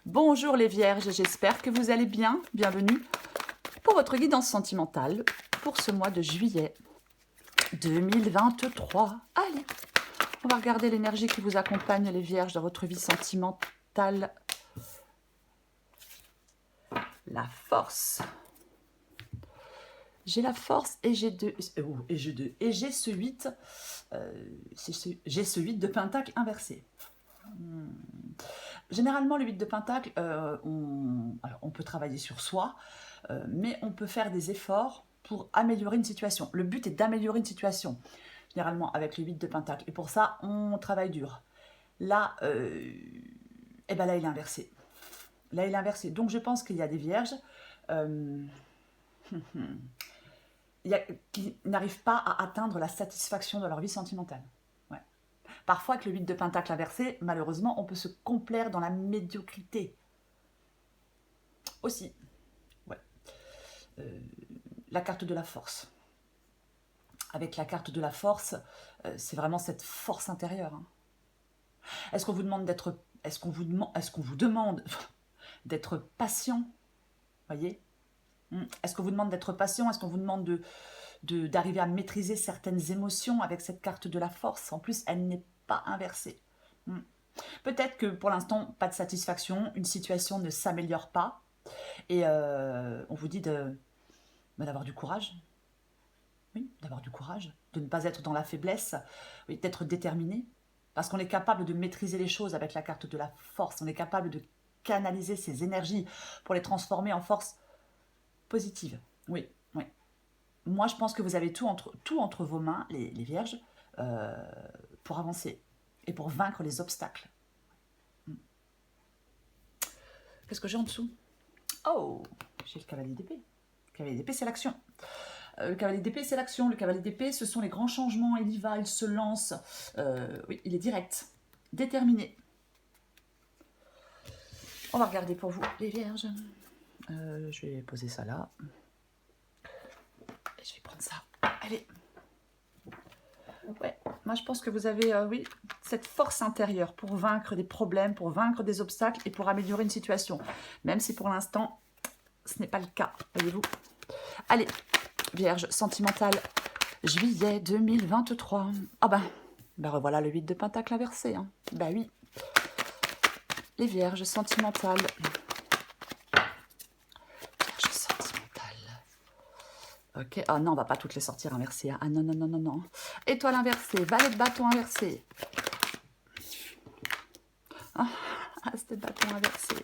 Bonjour les vierges, j'espère que vous allez bien. Bienvenue pour votre guidance sentimentale pour ce mois de juillet 2023. Allez, on va regarder l'énergie qui vous accompagne les vierges dans votre vie sentimentale. La force. J'ai la force et j'ai j'ai ce 8 j'ai ce 8 de pentacle inversé. Généralement, le 8 de pentacle, on peut travailler sur soi, mais on peut faire des efforts pour améliorer une situation. Le but est d'améliorer une situation, généralement avec le 8 de pentacle. Et pour ça, on travaille dur. Là, là, il est inversé. Là, il est inversé. Donc, je pense qu'il y a des vierges euh, qui n'arrivent pas à atteindre la satisfaction de leur vie sentimentale. Ouais. Parfois, avec le 8 de pentacle inversé, malheureusement, on peut se complaire dans la médiocrité. Aussi, ouais. La carte de la force. Avec la carte de la force, c'est vraiment cette force intérieure. Hein. Est-ce qu'on vous demande d'être, est-ce qu'on vous demande d'être patient, voyez? Est-ce qu'on vous demande d'être patient? Est-ce qu'on vous demande d'arriver à maîtriser certaines émotions avec cette carte de la force? En plus, elle n'est pas inversée. Peut-être que pour l'instant, pas de satisfaction, une situation ne s'améliore pas, et on vous dit d'avoir du courage. Oui, d'avoir du courage, de ne pas être dans la faiblesse, oui, d'être déterminé, parce qu'on est capable de maîtriser les choses avec la carte de la force, on est capable de canaliser ses énergies pour les transformer en force positive. Oui, oui. Moi, je pense que vous avez tout entre vos mains, les vierges, euh, pour avancer et pour vaincre les obstacles. Qu'est-ce que j'ai en dessous? Oh, j'ai le cavalier d'épée. Le cavalier d'épée, c'est l'action. Le cavalier d'épée, c'est l'action. Le cavalier d'épée, ce sont les grands changements. Il y va, il se lance. Oui, il est direct, déterminé. On va regarder pour vous, les vierges. Je vais poser ça là. Et je vais prendre ça. Allez. Ouais, moi je pense que vous avez, oui, cette force intérieure pour vaincre des problèmes, pour vaincre des obstacles et pour améliorer une situation. Même si pour l'instant, ce n'est pas le cas, voyez-vous. Allez, vierge sentimentale, juillet 2023. Ah ben revoilà le 8 de pentacle inversé. Hein. Ben oui. Les vierges sentimentales. Vierges sentimentales. Ok. Ah non, on va pas toutes les sortir inversées. Hein. Ah non, non, non, non, non. Étoile inversée. Valet de bâton inversé. Ah, as de bâton inversé.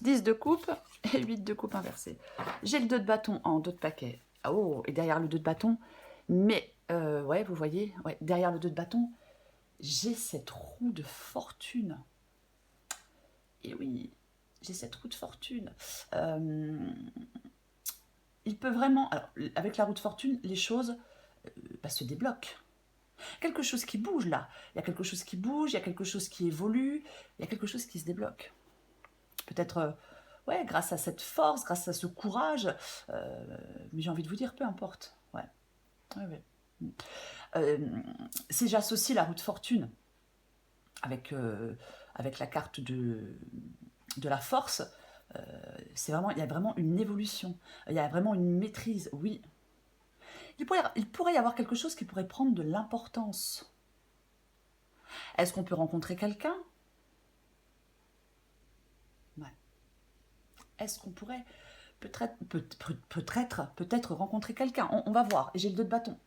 10 de coupe et 8 de coupe inversé. J'ai le 2 de bâton en 2 de paquet. Oh, et derrière le 2 de bâton, mais, ouais, vous voyez, ouais, derrière le 2 de bâton, j'ai cette roue de fortune. Et oui, j'ai cette roue de fortune. Il peut vraiment... Alors, avec la roue de fortune, les choses se débloquent. Quelque chose qui bouge là. Il y a quelque chose qui bouge, il y a quelque chose qui évolue, il y a quelque chose qui se débloque. Peut-être, ouais, grâce à cette force, grâce à ce courage, mais j'ai envie de vous dire, peu importe. Ouais. Ouais, ouais. Si j'associe la roue de fortune avec, avec la carte de la force, c'est vraiment, il y a vraiment une évolution, il y a vraiment une maîtrise, oui. Il pourrait y avoir quelque chose qui pourrait prendre de l'importance. Est-ce qu'on peut rencontrer quelqu'un? Ouais. Est-ce qu'on pourrait peut-être rencontrer quelqu'un? On va voir. Et j'ai le 2 de bâton.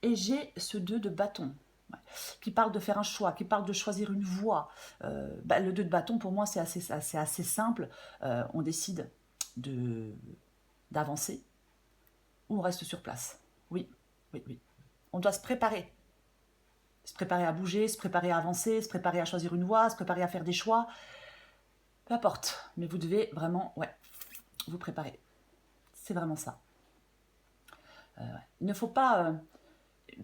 Et j'ai ce 2 de bâton. Ouais, qui parle de faire un choix, qui parle de choisir une voie. Le 2 de bâton, pour moi, c'est assez simple. On décide d'avancer ou on reste sur place. Oui, oui, oui. On doit se préparer. Se préparer à bouger, se préparer à avancer, se préparer à choisir une voie, se préparer à faire des choix. Peu importe. Mais vous devez vraiment, ouais, vous préparer. C'est vraiment ça. Il ne faut pas...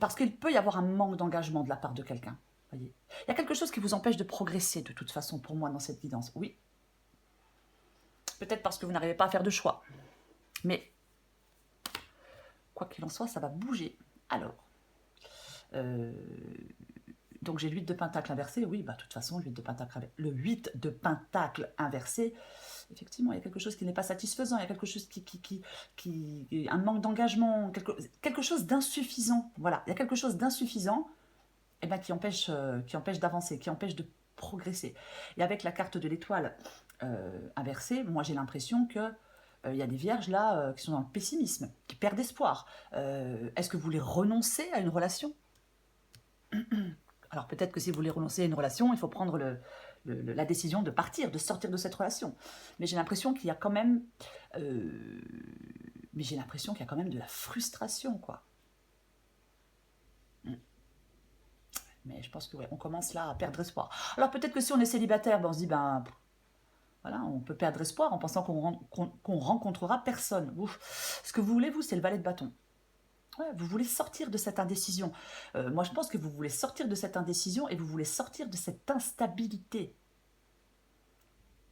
parce qu'il peut y avoir un manque d'engagement de la part de quelqu'un. Voyez. Il y a quelque chose qui vous empêche de progresser de toute façon pour moi dans cette guidance. Oui. Peut-être parce que vous n'arrivez pas à faire de choix. Mais, quoi qu'il en soit, ça va bouger. Alors, Euh, donc j'ai le 8 de pentacle inversé, oui, bah de toute façon, le 8 de pentacle inversé, effectivement, il y a quelque chose qui n'est pas satisfaisant, il y a quelque chose un manque d'engagement, quelque chose d'insuffisant, voilà, il y a quelque chose d'insuffisant, eh ben, qui empêche d'avancer, qui empêche de progresser. Et avec la carte de l'étoile inversée, moi j'ai l'impression que il y a des vierges là qui sont dans le pessimisme, qui perdent espoir. Est-ce que vous voulez renoncer à une relation? Alors peut-être que si vous voulez renoncer à une relation, il faut prendre la décision de partir, de sortir de cette relation. Mais j'ai l'impression qu'il y a quand même... mais j'ai l'impression qu'il y a quand même de la frustration, quoi. Mais je pense que ouais, on commence là à perdre espoir. Alors peut-être que si on est célibataire, ben on se dit, ben voilà, on peut perdre espoir en pensant qu'on rencontrera personne. Ouf. Ce que vous voulez, vous, c'est le valet de bâton. Ouais, vous voulez sortir de cette indécision. Moi, je pense que vous voulez sortir de cette indécision et vous voulez sortir de cette instabilité.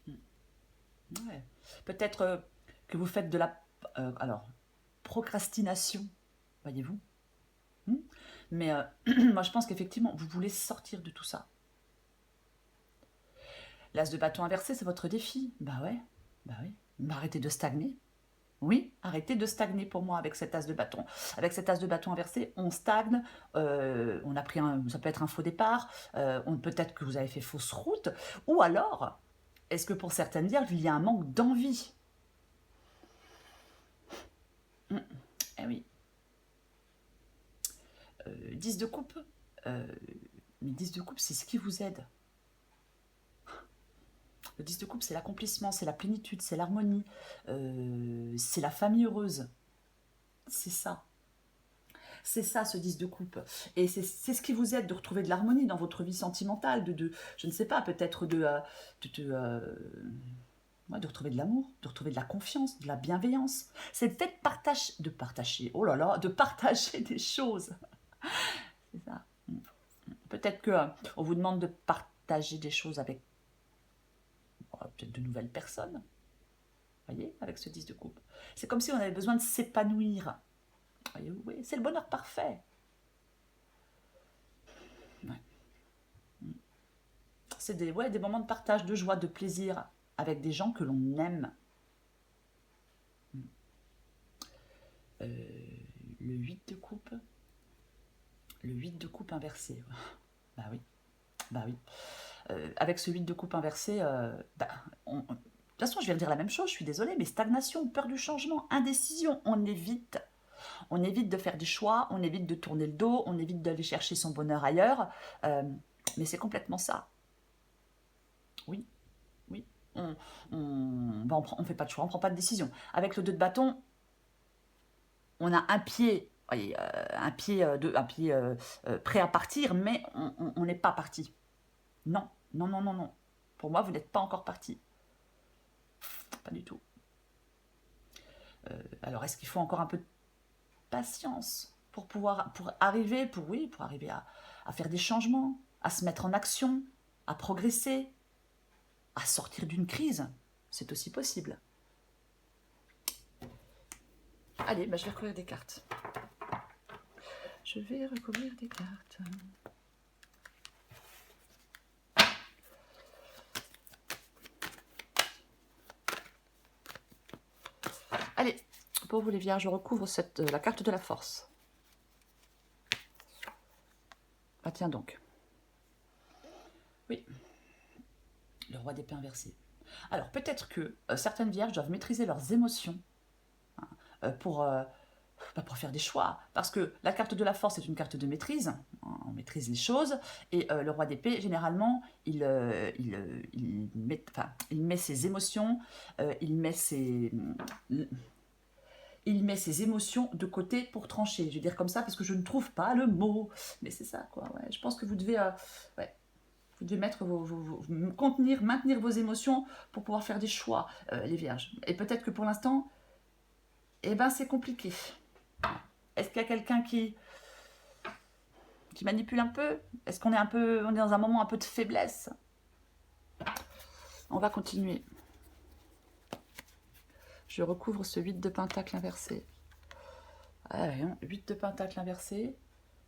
Ouais. Peut-être que vous faites de la procrastination, voyez-vous. Mais moi, je pense qu'effectivement, vous voulez sortir de tout ça. L'as de bâton inversé, c'est votre défi. Bah ouais, bah oui. Mais arrêtez de stagner. Oui, arrêtez de stagner pour moi avec cet as de bâton. Avec cet as de bâton inversé, on stagne, on a pris ça peut être un faux départ, peut-être que vous avez fait fausse route, ou alors, est-ce que pour certaines vierges, il y a un manque d'envie? Eh oui. 10 de coupe, mais 10 de coupe, c'est ce qui vous aide. Le 10 de coupe, c'est l'accomplissement, c'est la plénitude, c'est l'harmonie, c'est la famille heureuse. C'est ça. C'est ça, ce 10 de coupe. Et c'est ce qui vous aide de retrouver de l'harmonie dans votre vie sentimentale, je ne sais pas, peut-être de retrouver de l'amour, de retrouver de la confiance, de la bienveillance. C'est le fait oh là là, de partager des choses. C'est ça. Peut-être qu'on vous demande de partager des choses avec peut-être de nouvelles personnes. Vous voyez, avec ce 10 de coupe. C'est comme si on avait besoin de s'épanouir. Voyez, oui, c'est le bonheur parfait. Ouais. C'est des moments de partage, de joie, de plaisir avec des gens que l'on aime. Le 8 de coupe. Le 8 de coupe inversé. Bah oui. Bah oui. Avec ce 8 de coupe inversé, de toute façon, je viens de dire la même chose, je suis désolée, mais stagnation, peur du changement, indécision, on évite. On évite de faire des choix, on évite de tourner le dos, on évite d'aller chercher son bonheur ailleurs. Mais c'est complètement ça. Oui, oui. On fait pas de choix, on prend pas de décision. Avec le 2 de bâton, on a un pied, voyez, prêt à partir, mais on n'est pas parti. Non, non, non, non, non. Pour moi, vous n'êtes pas encore parti. Pas du tout. Alors, est-ce qu'il faut encore un peu de patience pour arriver à faire des changements, à se mettre en action, à progresser, à sortir d'une crise? C'est aussi possible. Allez, je vais recouvrir des cartes. Je vais recouvrir des cartes. Allez, pour vous les vierges, je recouvre la carte de la force. Ah tiens donc. Oui. Le roi d'épée inversé. Alors peut-être que certaines vierges doivent maîtriser leurs émotions pour faire des choix. Parce que la carte de la force est une carte de maîtrise. On maîtrise les choses. Et le roi d'épée, généralement, il met ses émotions, il met ses émotions de côté pour trancher. Je vais dire comme ça parce que je ne trouve pas le mot. Mais c'est ça, quoi. Ouais. Je pense que vous devez... vous devez maintenir vos émotions pour pouvoir faire des choix, les vierges. Et peut-être que pour l'instant, c'est compliqué. Est-ce qu'il y a quelqu'un qui manipule un peu? Est-ce qu'on est dans un moment un peu de faiblesse? On va continuer. Je recouvre ce 8 de pentacle inversé. 8 de pentacle inversé.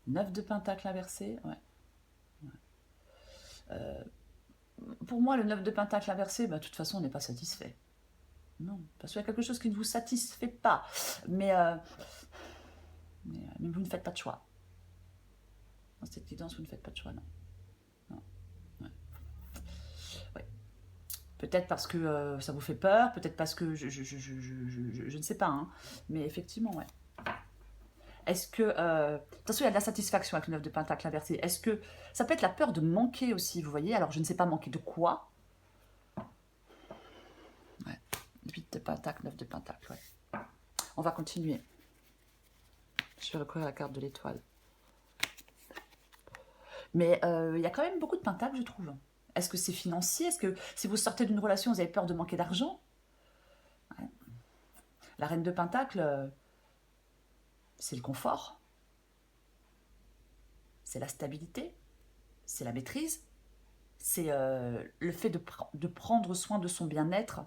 9 de pentacle inversé, ouais. Pour moi, le 9 de pentacle inversé, bah, de toute façon, on n'est pas satisfait. Non, parce qu'il y a quelque chose qui ne vous satisfait pas. Mais vous ne faites pas de choix. Dans cette guidance, vous ne faites pas de choix, non. Non. Ouais. Ouais. Peut-être parce que ça vous fait peur, peut-être parce que je ne sais pas, hein. Mais effectivement, ouais. Est-ce que... de toute façon, il y a de la satisfaction avec le 9 de pentacle inversé. Est-ce que... Ça peut être la peur de manquer aussi, vous voyez. Alors, je ne sais pas manquer de quoi. Ouais. 8 de pentacle, 9 de pentacle, ouais. On va continuer. Je vais recourir à la carte de l'étoile. Mais il y a quand même beaucoup de pentacles, je trouve. Est-ce que c'est financier? Est-ce que si vous sortez d'une relation, vous avez peur de manquer d'argent? Ouais. La reine de pentacle, c'est le confort, c'est la stabilité, c'est la maîtrise, c'est le fait de prendre soin de son bien-être.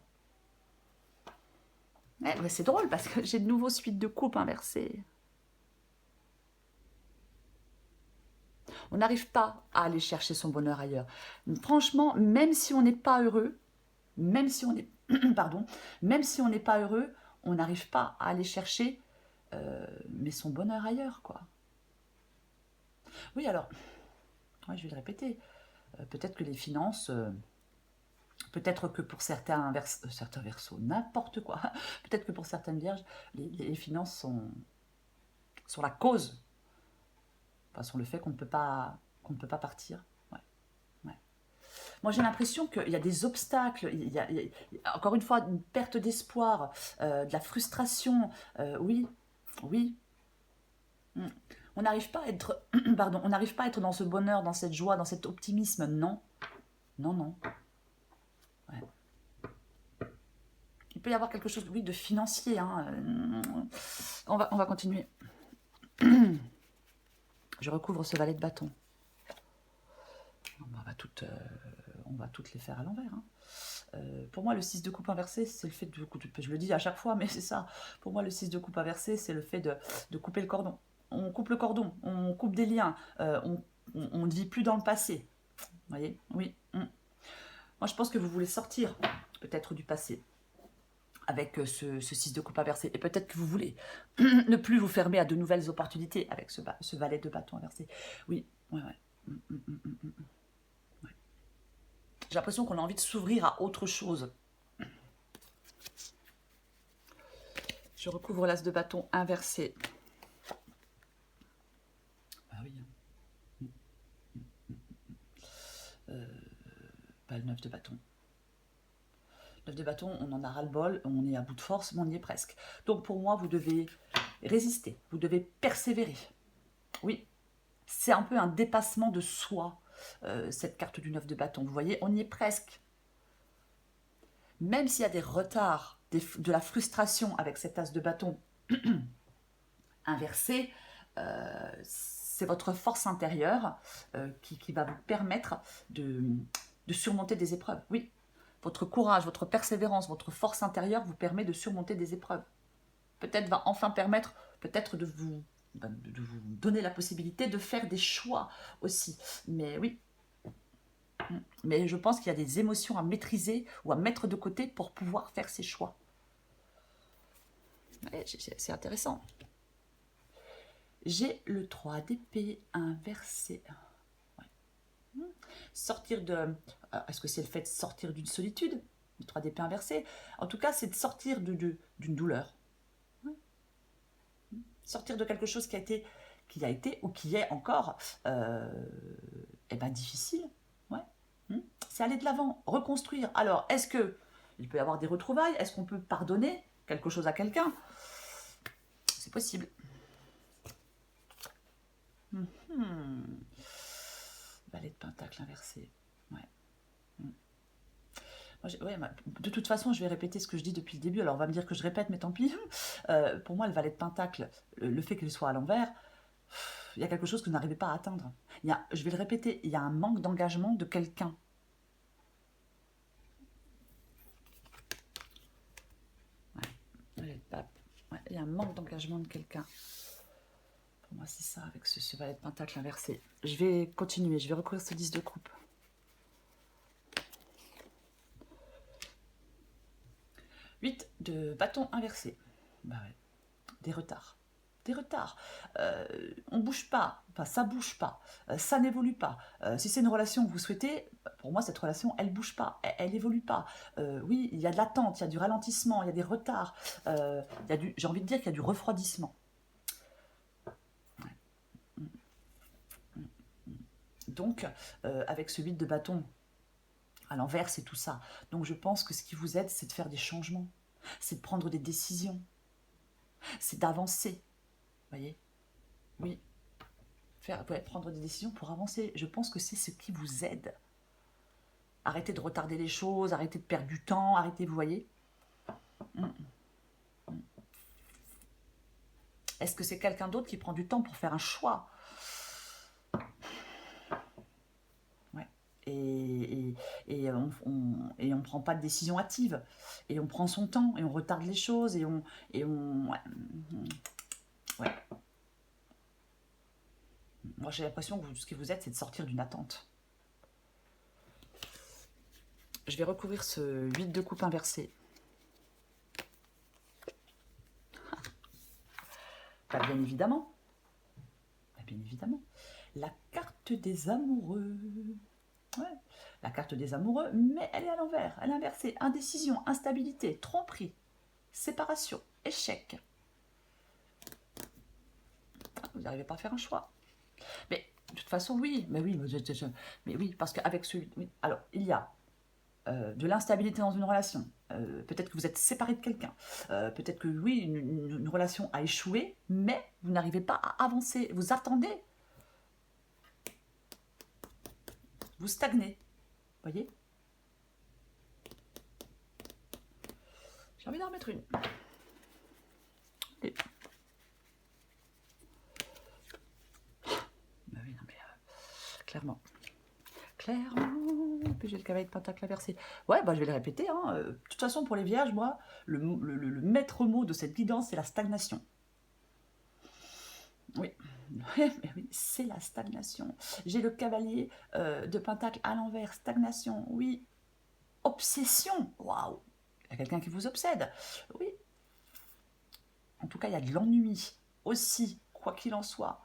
Ouais, c'est drôle parce que j'ai de nouveau suite de coupes inversées. On n'arrive pas à aller chercher son bonheur ailleurs. Franchement, même si on n'est pas heureux, même si on est, pardon, même si on n'est pas heureux, on n'arrive pas à aller chercher, mais son bonheur ailleurs, quoi. Oui, alors, ouais, je vais le répéter. Peut-être que les finances, peut-être que pour certains versos, n'importe quoi. Peut-être que pour certaines vierges, les finances sont la cause, enfin, sont le fait qu'on ne peut pas partir. Ouais, ouais. Moi, j'ai l'impression qu'il y a des obstacles, encore une fois, une perte d'espoir, de la frustration. Oui, oui. Mm. On n'arrive pas à être, pardon, on n'arrive pas à être dans ce bonheur, dans cette joie, dans cet optimisme. Non, non, non. Ouais. Il peut y avoir quelque chose, oui, de financier. Hein. On va continuer. Je recouvre ce valet de bâton. On va toutes les faire à l'envers. Hein. Pour moi, le 6 de coupe inversé, c'est le fait de... Je le dis à chaque fois, mais c'est ça. Pour moi, le 6 de coupe inversé, c'est le fait de couper le cordon. On coupe le cordon, on coupe des liens, on ne vit plus dans le passé. Vous voyez? Oui. Moi, je pense que vous voulez sortir peut-être du passé avec ce 6 de coupe inversé. Et peut-être que vous voulez ne plus vous fermer à de nouvelles opportunités avec ce valet de bâton inversé. Oui, ouais, ouais. Ouais. J'ai l'impression qu'on a envie de s'ouvrir à autre chose. Je recouvre l'as de bâton inversé. Ah oui. Le 9 de bâton. 9 de bâton, on en a ras-le-bol, on est à bout de force, mais on y est presque. Donc pour moi, vous devez résister, vous devez persévérer. Oui, c'est un peu un dépassement de soi, cette carte du 9 de bâton. Vous voyez, on y est presque. Même s'il y a des retards, de la frustration avec cet as de bâton inversé, c'est votre force intérieure qui va vous permettre de surmonter des épreuves. Oui, votre courage, votre persévérance, votre force intérieure vous permet de surmonter des épreuves. Peut-être va enfin permettre peut-être de vous donner la possibilité de faire des choix aussi. Mais oui, mais je pense qu'il y a des émotions à maîtriser ou à mettre de côté pour pouvoir faire ces choix. C'est intéressant. J'ai le 3 d'épée inversé. Ouais. Sortir de... Est-ce que c'est le fait de sortir d'une solitude? Le 3 d'épée inversé. En tout cas, c'est de sortir d'une douleur. Sortir de quelque chose qui a été ou qui est encore difficile. Ouais. C'est aller de l'avant, reconstruire. Alors, est-ce que il peut y avoir des retrouvailles? Est-ce qu'on peut pardonner quelque chose à quelqu'un? C'est possible. Valet de pentacle inversé. Ouais. De toute façon, je vais répéter ce que je dis depuis le début. Alors, on va me dire que je répète, mais tant pis. Pour moi, le valet de pentacle, le fait qu'il soit à l'envers, il y a quelque chose que vous n'arrivez pas à atteindre. Je vais le répéter, il y a un manque d'engagement de quelqu'un. Ouais, il y a un manque d'engagement de quelqu'un. Pour moi, c'est ça, avec ce valet de pentacle inversé. Je vais continuer, je vais recouvrir ce 10 de coupe. 8 de bâton inversé. Bah ouais, des retards. Des retards. On bouge pas, enfin ça bouge pas, ça n'évolue pas. Si c'est une relation que vous souhaitez, pour moi cette relation elle bouge pas, elle évolue pas. Oui, il y a de l'attente, il y a du ralentissement, il y a des retards, j'ai envie de dire qu'il y a du refroidissement. Donc avec ce 8 de bâton à l'envers, c'est tout ça. Donc je pense que ce qui vous aide, c'est de faire des changements, c'est de prendre des décisions, c'est d'avancer. Voyez? Oui, prendre des décisions pour avancer. Je pense que c'est ce qui vous aide. Arrêtez de retarder les choses, arrêtez de perdre du temps, arrêtez, vous voyez. Est-ce que c'est quelqu'un d'autre qui prend du temps pour faire un choix? Ouais. Et on ne prend pas de décision hâtive. Et on prend son temps, et on retarde les choses, ouais. Ouais. Moi, j'ai l'impression que ce qui vous aide, c'est de sortir d'une attente. Je vais recouvrir ce 8 de coupe inversé. Bah, bien évidemment. Bah, bien évidemment. La carte des amoureux. Ouais. La carte des amoureux, mais elle est à l'envers. Elle est inversée. Indécision, instabilité, tromperie, séparation, échec. Vous n'arrivez pas à faire un choix. Mais de toute façon, oui. Mais oui, mais oui, parce qu'avec celui... Oui. Alors, il y a de l'instabilité dans une relation. Peut-être que vous êtes séparé de quelqu'un. Peut-être que oui, une relation a échoué, mais vous n'arrivez pas à avancer. Vous attendez. Vous stagnez. Voyez? J'ai envie d'en remettre une. Et... Bah oui, non mais clairement. Clairement. Puis j'ai le cavalier de pentacle inversé. Ouais, bah je vais le répéter. Hein. De toute façon, pour les vierges, moi, le maître mot de cette guidance, c'est la stagnation. Oui, mais oui, c'est la stagnation. J'ai le cavalier de pentacle à l'envers, stagnation, oui. Obsession, waouh. Il y a quelqu'un qui vous obsède, oui. En tout cas, il y a de l'ennui aussi, quoi qu'il en soit.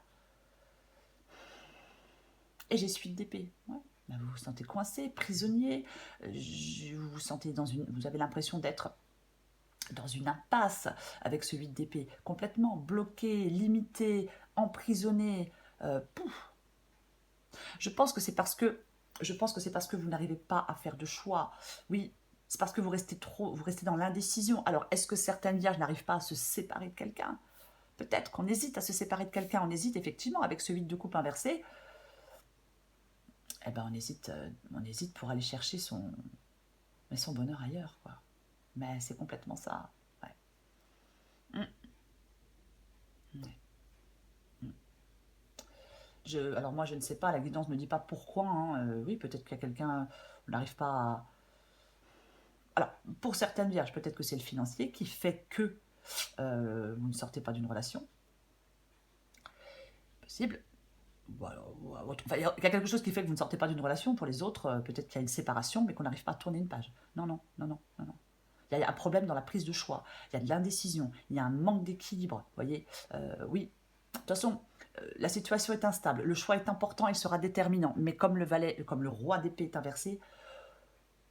Et j'ai suite d'épée, ouais. Ben, vous vous sentez coincé, prisonnier, vous vous sentez vous avez l'impression d'être dans une impasse avec ce 8 d'épée, complètement bloqué, limité, emprisonné. Pouf. Je pense que c'est parce que vous n'arrivez pas à faire de choix. Oui, c'est parce que vous restez dans l'indécision. Alors, est-ce que certaines vierges n'arrivent pas à se séparer de quelqu'un? Peut-être qu'on hésite à se séparer de quelqu'un. On hésite effectivement avec ce 8 de coupe inversé. Eh ben, on hésite pour aller chercher son bonheur ailleurs, quoi. Mais c'est complètement ça. Ouais. Alors moi, je ne sais pas, la guidance ne me dit pas pourquoi. Hein. Oui, peut-être qu'il y a quelqu'un, on n'arrive pas à... Alors, pour certaines vierges, peut-être que c'est le financier qui fait que vous ne sortez pas d'une relation. Possible. Voilà, enfin, il y a quelque chose qui fait que vous ne sortez pas d'une relation. Pour les autres, peut-être qu'il y a une séparation, mais qu'on n'arrive pas à tourner une page. Non, non, non, non, non, non. Il y a un problème dans la prise de choix. Il y a de l'indécision. Il y a un manque d'équilibre. Vous voyez, oui. De toute façon, la situation est instable. Le choix est important. Il sera déterminant. Mais comme le roi d'épée est inversé,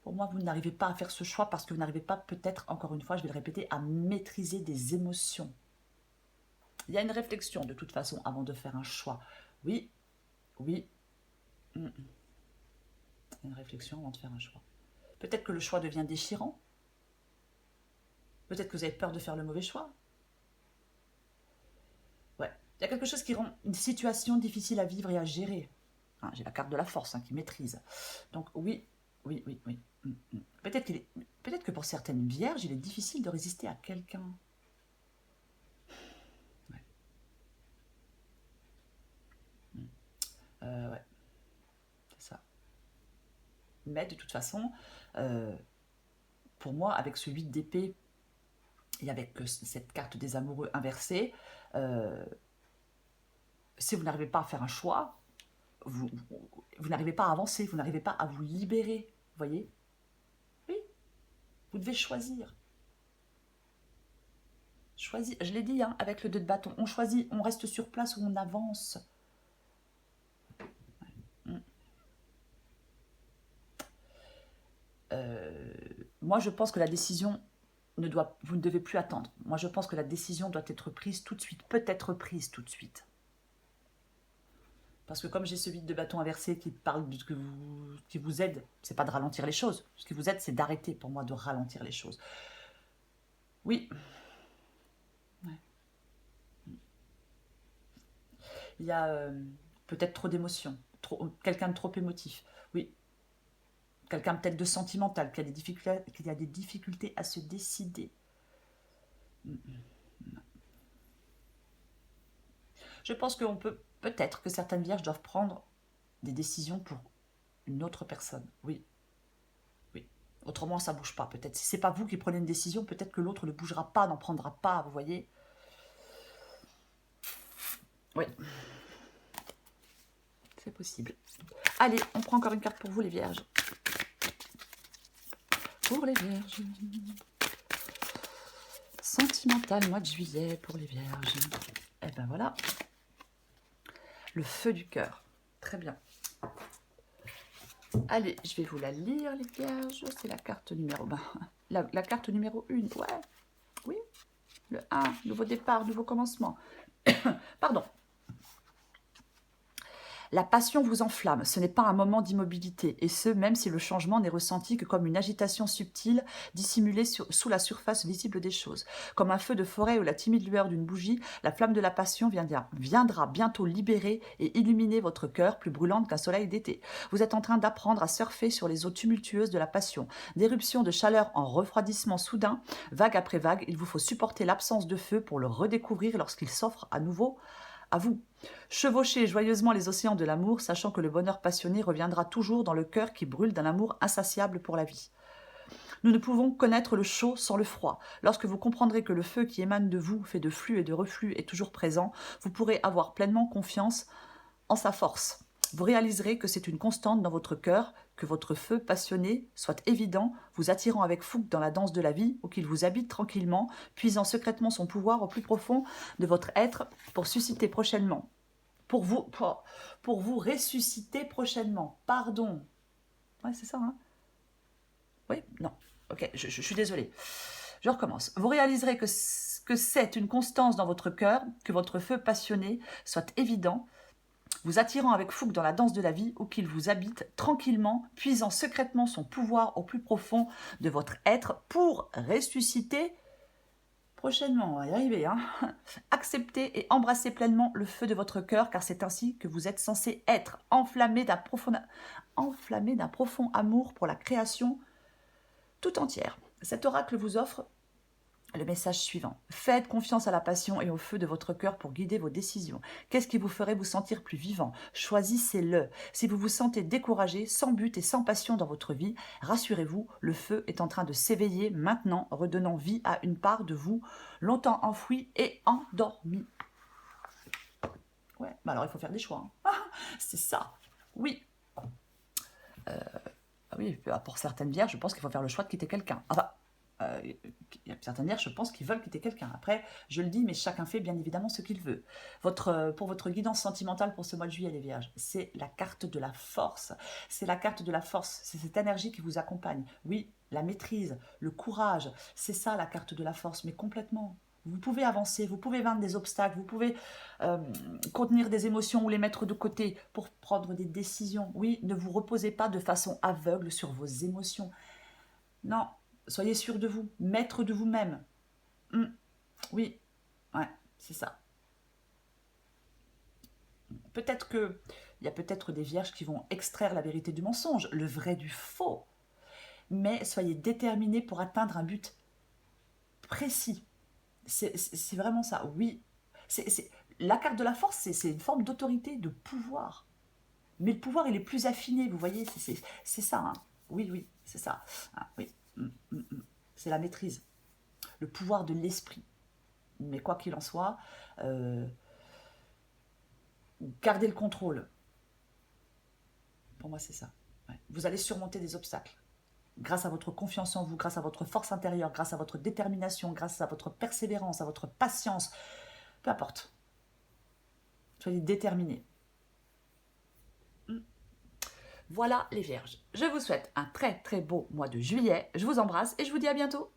pour moi, vous n'arrivez pas à faire ce choix parce que vous n'arrivez pas, peut-être, encore une fois, je vais le répéter, à maîtriser des émotions. Il y a une réflexion, de toute façon, avant de faire un choix. Oui, oui. Il y a une réflexion avant de faire un choix. Peut-être que le choix devient déchirant. Peut-être que vous avez peur de faire le mauvais choix. Ouais. Il y a quelque chose qui rend une situation difficile à vivre et à gérer. Hein, j'ai la carte de la force qui maîtrise. Donc oui, oui, oui, oui. Peut-être que pour certaines vierges, il est difficile de résister à quelqu'un. Ouais. Ouais, c'est ça. Mais de toute façon, pour moi, avec ce 8 d'épée et avec cette carte des amoureux inversée, si vous n'arrivez pas à faire un choix, vous n'arrivez pas à avancer, vous n'arrivez pas à vous libérer, vous voyez? Oui, vous devez choisir. Choisir, je l'ai dit, hein, avec le 2 de bâton, on choisit, on reste sur place ou on avance. Moi, je pense que la décision vous ne devez plus attendre. Moi, je pense que la décision doit être prise tout de suite, peut être prise tout de suite. Parce que comme j'ai ce vide de bâton inversé qui parle de ce qui vous aide, c'est pas de ralentir les choses. Ce qui vous aide, c'est d'arrêter pour moi de ralentir les choses. Oui. Ouais. Il y a peut-être trop d'émotions, quelqu'un de trop émotif. Oui. Quelqu'un peut-être de sentimental, qui a des difficultés à se décider. Je pense qu'on peut-être que certaines vierges doivent prendre des décisions pour une autre personne. Oui, oui. Autrement, ça ne bouge pas. Peut-être si c'est pas vous qui prenez une décision, peut-être que l'autre ne bougera pas, n'en prendra pas. Vous voyez? Oui, c'est possible. Allez, on prend encore une carte pour vous, les vierges. Pour les vierges. Sentimental, mois de juillet pour les vierges. Et ben voilà. Le feu du cœur. Très bien. Allez, je vais vous la lire, les vierges. C'est la carte numéro... la carte numéro 1. Ouais, oui. Le 1, nouveau départ, nouveau commencement. Pardon. La passion vous enflamme, ce n'est pas un moment d'immobilité, et ce, même si le changement n'est ressenti que comme une agitation subtile, dissimulée sous la surface visible des choses. Comme un feu de forêt ou la timide lueur d'une bougie, la flamme de la passion viendra bientôt libérer et illuminer votre cœur, plus brûlante qu'un soleil d'été. Vous êtes en train d'apprendre à surfer sur les eaux tumultueuses de la passion. D'éruption de chaleur en refroidissement soudain, vague après vague, il vous faut supporter l'absence de feu pour le redécouvrir lorsqu'il s'offre à nouveau à vous. Chevauchez joyeusement les océans de l'amour, sachant que le bonheur passionné reviendra toujours dans le cœur qui brûle d'un amour insatiable pour la vie. Nous ne pouvons connaître le chaud sans le froid. Lorsque vous comprendrez que le feu qui émane de vous, fait de flux et de reflux, est toujours présent, vous pourrez avoir pleinement confiance en sa force. Vous réaliserez que c'est une constante dans votre cœur, que votre feu passionné soit évident, vous attirant avec fougue dans la danse de la vie, ou qu'il vous habite tranquillement, puisant secrètement son pouvoir au plus profond de votre être pour susciter prochainement. Pour vous ressusciter prochainement. Pardon. Ouais, c'est ça, hein? Oui, non. Ok, je suis désolée. Je recommence. Vous réaliserez que c'est une constance dans votre cœur, que votre feu passionné soit évident, vous attirant avec fougue dans la danse de la vie, ou qu'il vous habite tranquillement, puisant secrètement son pouvoir au plus profond de votre être pour ressusciter prochainement. On va y arriver, hein. Acceptez et embrassez pleinement le feu de votre cœur, car c'est ainsi que vous êtes censé être, enflammé d'un profond amour pour la création tout entière. Cet oracle vous offre le message suivant. Faites confiance à la passion et au feu de votre cœur pour guider vos décisions. Qu'est-ce qui vous ferait vous sentir plus vivant? Choisissez-le. Si vous vous sentez découragé, sans but et sans passion dans votre vie, rassurez-vous, le feu est en train de s'éveiller maintenant, redonnant vie à une part de vous longtemps enfouie et endormie. Ouais, bah alors il faut faire des choix. Hein. C'est ça. Oui. Oui, pour certaines vierges, je pense qu'il faut faire le choix de quitter quelqu'un. Enfin, il y a certaines vierges, je pense, qu'ils veulent quitter quelqu'un. Après, je le dis, mais chacun fait bien évidemment ce qu'il veut. Pour votre guidance sentimentale pour ce mois de juillet, les vierges, c'est la carte de la force. C'est la carte de la force. C'est cette énergie qui vous accompagne. Oui, la maîtrise, le courage, c'est ça la carte de la force, mais complètement. Vous pouvez avancer, vous pouvez vaincre des obstacles, vous pouvez contenir des émotions ou les mettre de côté pour prendre des décisions. Oui, ne vous reposez pas de façon aveugle sur vos émotions. Non, soyez sûr de vous, maître de vous-même. Oui, ouais, c'est ça. Peut-être que il y a peut-être des vierges qui vont extraire la vérité du mensonge, le vrai du faux. Mais soyez déterminés pour atteindre un but précis. C'est vraiment ça, oui. La carte de la force, c'est une forme d'autorité, de pouvoir. Mais le pouvoir, il est plus affiné, vous voyez, c'est ça. Hein. Oui, oui, c'est ça. Ah, oui. C'est la maîtrise, le pouvoir de l'esprit. Mais quoi qu'il en soit, Gardez le contrôle. Pour moi, c'est ça. Ouais. Vous allez surmonter des obstacles. Grâce à votre confiance en vous, grâce à votre force intérieure, grâce à votre détermination, grâce à votre persévérance, à votre patience. Peu importe. Soyez déterminés. Voilà les vierges. Je vous souhaite un très très beau mois de juillet. Je vous embrasse et je vous dis à bientôt.